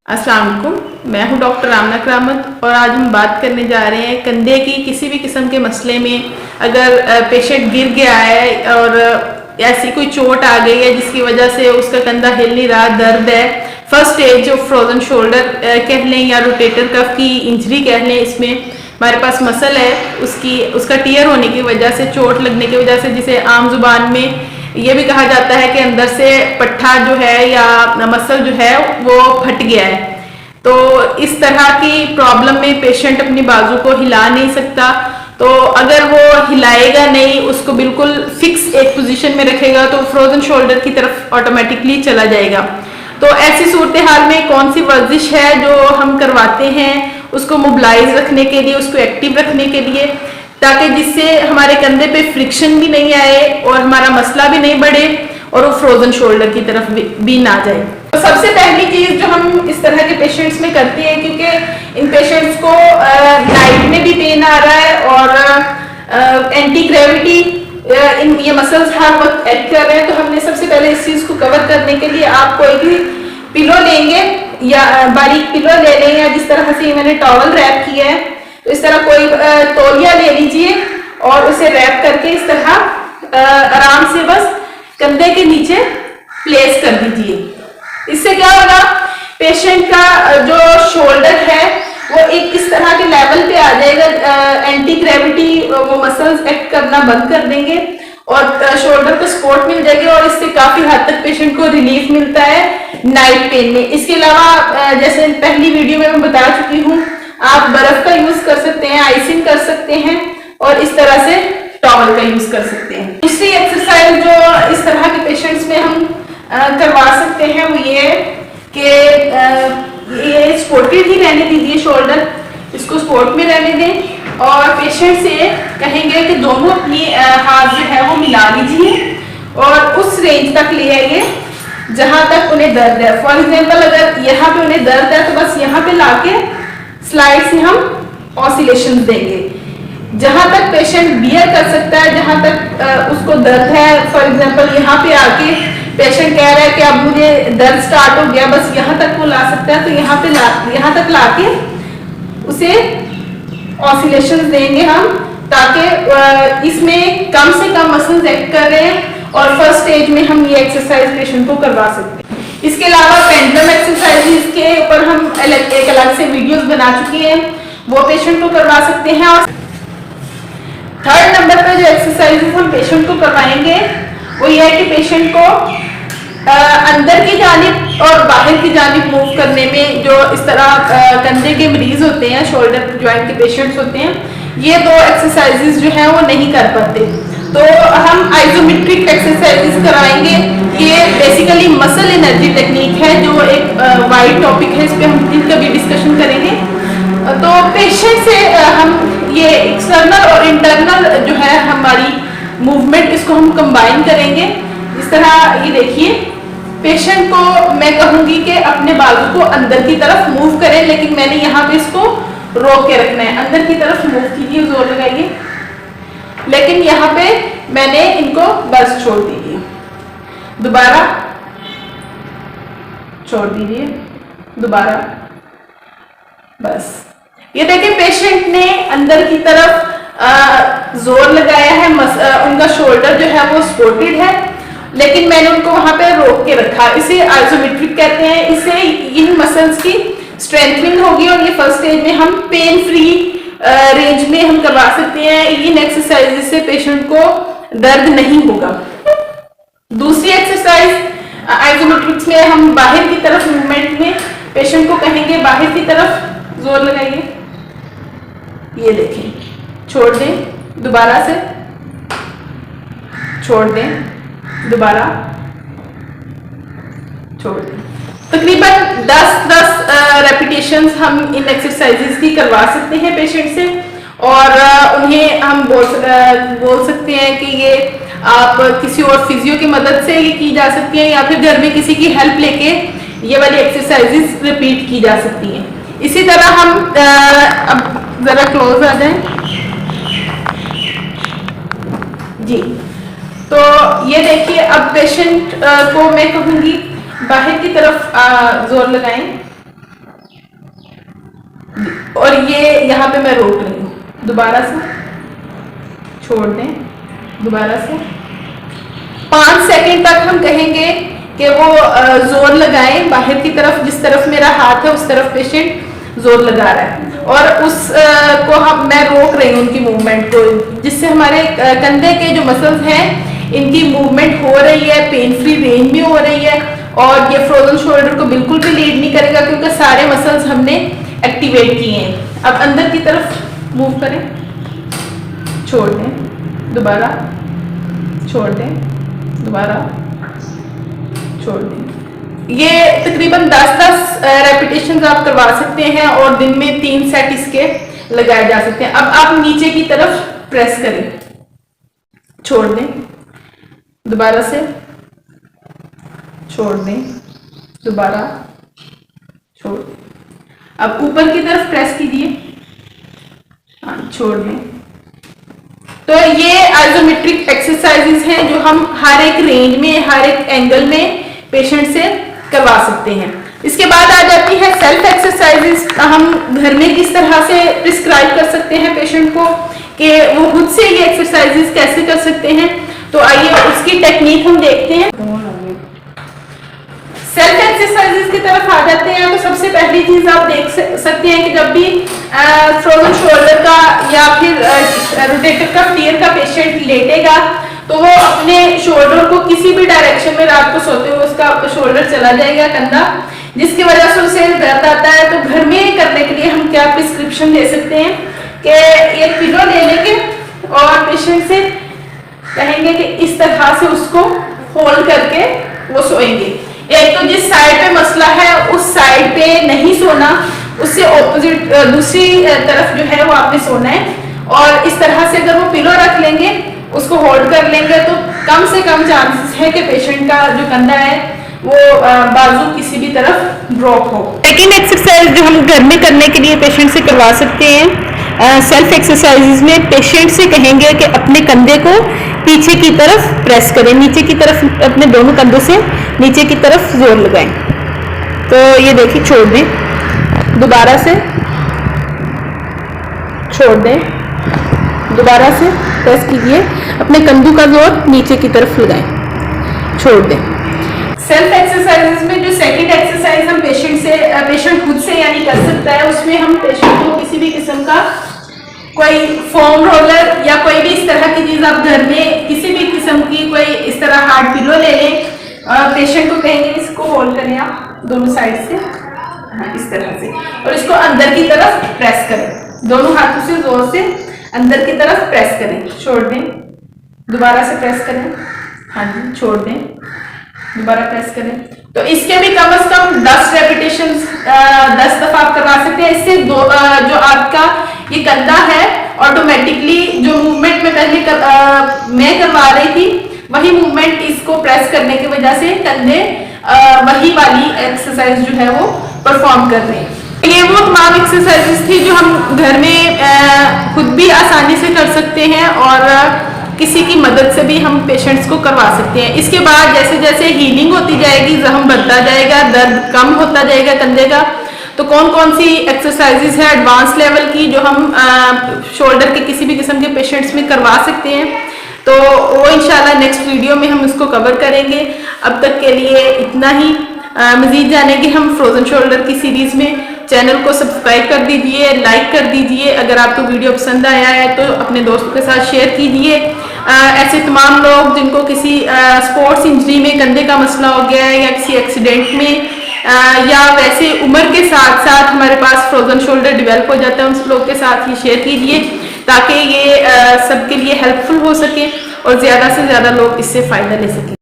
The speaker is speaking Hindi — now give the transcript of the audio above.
अस्सलाम वालेकुम, मैं हूं डॉक्टर आमना करामत और आज हम बात करने जा रहे हैं कंधे की किसी भी किस्म के मसले में। अगर पेशेंट गिर गया है और ऐसी कोई चोट आ गई है जिसकी वजह से उसका कंधा हिल नहीं रहा, दर्द है, first stage of frozen shoulder कह लें या रोटेटर कफ की इंजरी कह लें, इसमें हमारे पास मसल है उसका टीयर होने की वजह से, चोट लगने की वजह से, जिसे आम जुबान में ये भी कहा जाता है कि अंदर से पट्ठा जो है या मसल जो है वो फट गया है। तो इस तरह की प्रॉब्लम में पेशेंट अपनी बाजू को हिला नहीं सकता। तो अगर वो हिलाएगा नहीं, उसको बिल्कुल फिक्स एक पोजीशन में रखेगा तो फ्रोजन शोल्डर की तरफ ऑटोमेटिकली चला जाएगा। तो ऐसी सूरत हाल में कौन सी वर्जिश है जो हम करवाते हैं उसको मोबिलाइज रखने के लिए, उसको एक्टिव रखने के लिए, ताकि जिससे हमारे कंधे पे फ्रिक्शन भी नहीं आए और हमारा मसला भी नहीं बढ़े और वो फ्रोजन शोल्डर की तरफ भी ना जाए। तो सबसे पहली चीज जो हम इस तरह के पेशेंट्स में करते हैं, क्योंकि इन पेशेंट्स को नाइट में भी पेन आ रहा है और एंटी ग्रेविटी इन ये मसल्स हर वक्त एक्ट कर रहे हैं, तो हमने सबसे पहले इस चीज को कवर करने के लिए आप कोई भी पिलो लेंगे या बारीक पिलो ले लें, या जिस तरह से मैंने टॉवल रैप किया है तो इस तरह कोई तौलिया ले लीजिए और उसे रैप करके इस तरह आराम से बस कंधे के नीचे प्लेस कर दीजिए। इससे क्या होगा, पेशेंट का जो शोल्डर है वो एक इस तरह के लेवल पे आ जाएगा, एंटी ग्रेविटी वो मसल्स एक्ट करना बंद कर देंगे और शोल्डर को सपोर्ट मिल जाएगी और इससे काफी हद तक पेशेंट को रिलीफ मिलता है नाइट पेन में। इसके अलावा जैसे पहली वीडियो में मैं बता चुकी हूँ, आप बर्फ का यूज कर सकते हैं, आइसिंग कर सकते हैं और इस तरह से टॉवल का यूज कर सकते हैं। दूसरी एक्सरसाइज जो इस तरह के पेशेंट्स में हम करवा सकते हैं वो ये कि ये सपोर्टेड ही रहने दीजिए, शोल्डर इसको सपोर्ट में रहने दें और पेशेंट से कहेंगे कि दोनों अपनी हाथ जो है वो मिला लीजिए और उस रेंज तक ले आइए जहां तक उन्हें दर्द है। फॉर एग्जाम्पल अगर यहाँ पे उन्हें दर्द है तो बस यहाँ पे लाके स्लाइड से हम ऑसिलेशन देंगे जहां तक पेशेंट बियर कर सकता है, जहां तक उसको दर्द है। फॉर एग्जांपल यहाँ पे आके पेशेंट कह रहा है कि अब मुझे दर्द स्टार्ट हो गया, बस यहाँ तक वो ला सकता है, तो यहाँ तक लाके उसे ऑसिलेशन देंगे हम, ताकि इसमें कम से कम मसल्स एक्ट कर रहे हैं और फर्स्ट स्टेज में हम ये एक्सरसाइज पेशेंट को करवा सकते हैं। इसके अलावा पेंडुलम एक्सरसाइजेस के ऊपर हम एक अलग से वीडियोस बना चुके हैं, वो पेशेंट को करवा सकते हैं। और थर्ड नंबर पे जो एक्सरसाइजेस हम पेशेंट को करवाएंगे वो ये है कि पेशेंट को अंदर की जानिब और बाहर की जानिब मूव करने में, जो इस तरह कंधे के मरीज होते हैं, शोल्डर ज्वाइंट के पेशेंट्स होते हैं, ये दो एक्सरसाइजेस जो है वो नहीं कर पाते, तो हम आइसोमेट्रिक एक्सरसाइजेस कराएंगे। ये बेसिकली मसल एनर्जी टेक्निक है जो एक वाइड टॉपिक है, इस पे हम फिर कभी डिस्कशन करेंगे। तो पेशेंट से हम ये एक्सटर्नल और इंटरनल जो है हमारी मूवमेंट, इसको हम कंबाइन करेंगे। इस तरह ये देखिए, पेशेंट को मैं कहूंगी कि अपने बाजू को अंदर की तरफ मूव करें, लेकिन मैंने यहाँ पे इसको रोक के रखना है। अंदर की तरफ मूव कीजिए, जोर लगाइए, लेकिन यहाँ पे मैंने इनको बस छोड़ दीजिए, दोबारा छोड़ दीजिए, दोबारा, बस। ये देखिए पेशेंट ने अंदर की तरफ जोर लगाया है, उनका शोल्डर जो है वो सपोर्टेड है, लेकिन मैंने उनको वहां पे रोक के रखा। इसे आइसोमेट्रिक कहते हैं। इससे इन मसल्स की स्ट्रेंथनिंग होगी और ये फर्स्ट स्टेज में हम पेन फ्री रेंज में हम करवा सकते हैं। इन एक्सरसाइज से पेशेंट को दर्द नहीं होगा। दूसरी एक्सरसाइज आइसोमेट्रिक्स में हम बाहर की तरफ मूवमेंट में पेशेंट को कहेंगे बाहर की तरफ जोर लगाइए, ये देखें, छोड़ दें, दोबारा से छोड़ दें, दोबारा छोड़ दें। तकरीबन 10-10 रेपिटेशंस हम इन एक्सरसाइजेस की करवा सकते हैं पेशेंट से और उन्हें हम बोल सकते हैं कि ये आप किसी और फिजियो की मदद से ये की जा सकती है या फिर घर में किसी की हेल्प लेके ये वाली एक्सरसाइजेस रिपीट की जा सकती हैं। इसी तरह हम अब जरा क्लोज आ जाएं जी। तो ये देखिए, अब पेशेंट को मैं कहूँगी बाहर की तरफ जोर लगाएं, और ये यहाँ पे मैं रोक रही हूँ, दोबारा से छोड़ दें, दोबारा से 5 सेकंड तक हम कहेंगे कि वो जोर लगाएं बाहर की तरफ, जिस तरफ मेरा हाथ है उस तरफ पेशेंट जोर लगा रहा है, और उस को मैं रोक रही हूँ उनकी मूवमेंट को, जिससे हमारे कंधे के जो मसल्स हैं इनकी मूवमेंट हो रही है, पेन फ्री रेंज में हो रही है, और ये फ्रोजन शोल्डर को बिल्कुल भी लीड नहीं करेगा क्योंकि सारे मसल्स हमने एक्टिवेट किए हैं। अब अंदर की तरफ मूव करें, छोड़ दें, दोबारा छोड़ दें, दोबारा छोड़ दें। ये तकरीबन 10-10 रेपिटेशन आप करवा सकते हैं और दिन में 3 सेट इसके लगाए जा सकते हैं। अब आप नीचे की तरफ प्रेस करें, छोड़ दें, दोबारा से छोड़ दें, दोबारा छोड़ दें। अब ऊपर की तरफ प्रेस कीजिए, छोड़ दें। तो ये आइसोमेट्रिक एक्सरसाइजेस हैं जो हम हर एक रेंज में, हर एक एंगल में पेशेंट से करवा सकते हैं। इसके बाद आ जाती है सेल्फ एक्सरसाइजेस। हम घर में किस तरह से प्रिस्क्राइब कर सकते हैं पेशेंट को कि वो खुद से ये एक्सरसाइजेस कैसे कर सकते हैं। तो आइए उसकी टेक्निक हम देखते हैं। सेल्फ एक्सरसाइजेस की तरफ आ जाते हैं तो सबसे पहली चीज आप देख सकते हैं कि जब भी फ्रोजन शोल्डर का या फिर रोटेटर कफ टियर का पेशेंट लेटेगा तो वो अपने शोल्डर को किसी भी डायरेक्शन में रात को सोते हुए उसका शोल्डर चला जाएगा, कंधा, जिसकी वजह से उसे दर्द आता है। तो घर में करने के लिए हम क्या प्रिस्क्रिप्शन दे सकते हैं कि एक पिलो ले लेंगे और पेशेंट से कहेंगे कि इस तरह से उसको होल्ड करके वो सोएंगे। एक तो जिस साइड पे मसला है उस साइड पे नहीं सोना, उससे ऑपोजिट दूसरी तरफ जो है वो आपने सोना है, और इस तरह से अगर वो पिलो रख लेंगे, उसको होल्ड कर लेंगे तो कम से कम चांसेस है कि पेशेंट का जो कंधा है वो बाजू किसी भी तरफ ड्रॉप हो। सेकेंड एक्सरसाइज जो हम घर में करने के लिए पेशेंट से करवा सकते हैं, सेल्फ एक्सरसाइजेज में पेशेंट से कहेंगे कि अपने कंधे को पीछे की तरफ प्रेस करें, नीचे की तरफ अपने दोनों कंधों से नीचे की तरफ जोर लगाएं। तो ये देखिए, छोड़ दें, दोबारा से छोड़ दें, दोबारा से प्रेस कीजिए, अपने कंधों का जोर नीचे की तरफ लगाएं, छोड़ दें। सेल्फ एक्सरसाइजेस में जो सेकंड एक्सरसाइज हम पेशेंट खुद से यानी कर सकता है, उसमें हम पेशेंट को किसी भी किस्म का कोई फोम रोलर या कोई भी इस तरह की चीज आप घर में किसी भी किस्म की कोई इस तरह हार्ड पिलो ले लें, पेशेंट को कहेंगे इसको होल्ड करें आप दोनों साइड से, इस तरह से, और इसको अंदर की तरफ प्रेस करें, दोनों हाथों से जोर से अंदर की तरफ प्रेस करें, छोड़ दें, दोबारा से प्रेस करें, हाँ जी, छोड़ दें, दोबारा प्रेस करें। तो इसके भी कम से कम 10 रेपिटेशन 10 दफा आप करवा सकते हैं। इससे जो आपका ये कंधा है ऑटोमेटिकली जो मूवमेंट में पहले मैं करवा रही थी वही मूवमेंट इसको प्रेस करने की वजह से कंधे वही वाली एक्सरसाइज जो है वो परफॉर्म कर रहे हैं। ये वो तमाम एक्सरसाइजेस थी जो हम घर में खुद भी आसानी से कर सकते हैं और किसी की मदद से भी हम पेशेंट्स को करवा सकते हैं। इसके बाद जैसे जैसे हीलिंग होती जाएगी, जख्म बढ़ता जाएगा, दर्द कम होता जाएगा कंधे का, तो कौन कौन सी एक्सरसाइजेज है एडवांस लेवल की जो हम शोल्डर के किसी भी किस्म के पेशेंट्स में करवा सकते हैं, तो वो इंशाल्लाह नेक्स्ट वीडियो में हम उसको कवर करेंगे। अब तक के लिए इतना ही। मजीद जानेंगे हम फ्रोजन शोल्डर की सीरीज में। चैनल को सब्सक्राइब कर दीजिए, लाइक कर दीजिए, अगर आपको वीडियो पसंद आया है तो अपने दोस्तों के साथ शेयर कीजिए। ऐसे तमाम लोग जिनको किसी स्पोर्ट्स इंजरी में कंधे का मसला हो गया है या किसी एक्सीडेंट में या वैसे उम्र के साथ साथ हमारे पास फ्रोजन शोल्डर डेवलप हो जाता है, उन लोग के साथ ये शेयर कीजिए ताकि ये सबके लिए हेल्पफुल हो सके और ज़्यादा से ज़्यादा लोग इससे फ़ायदा ले सकें।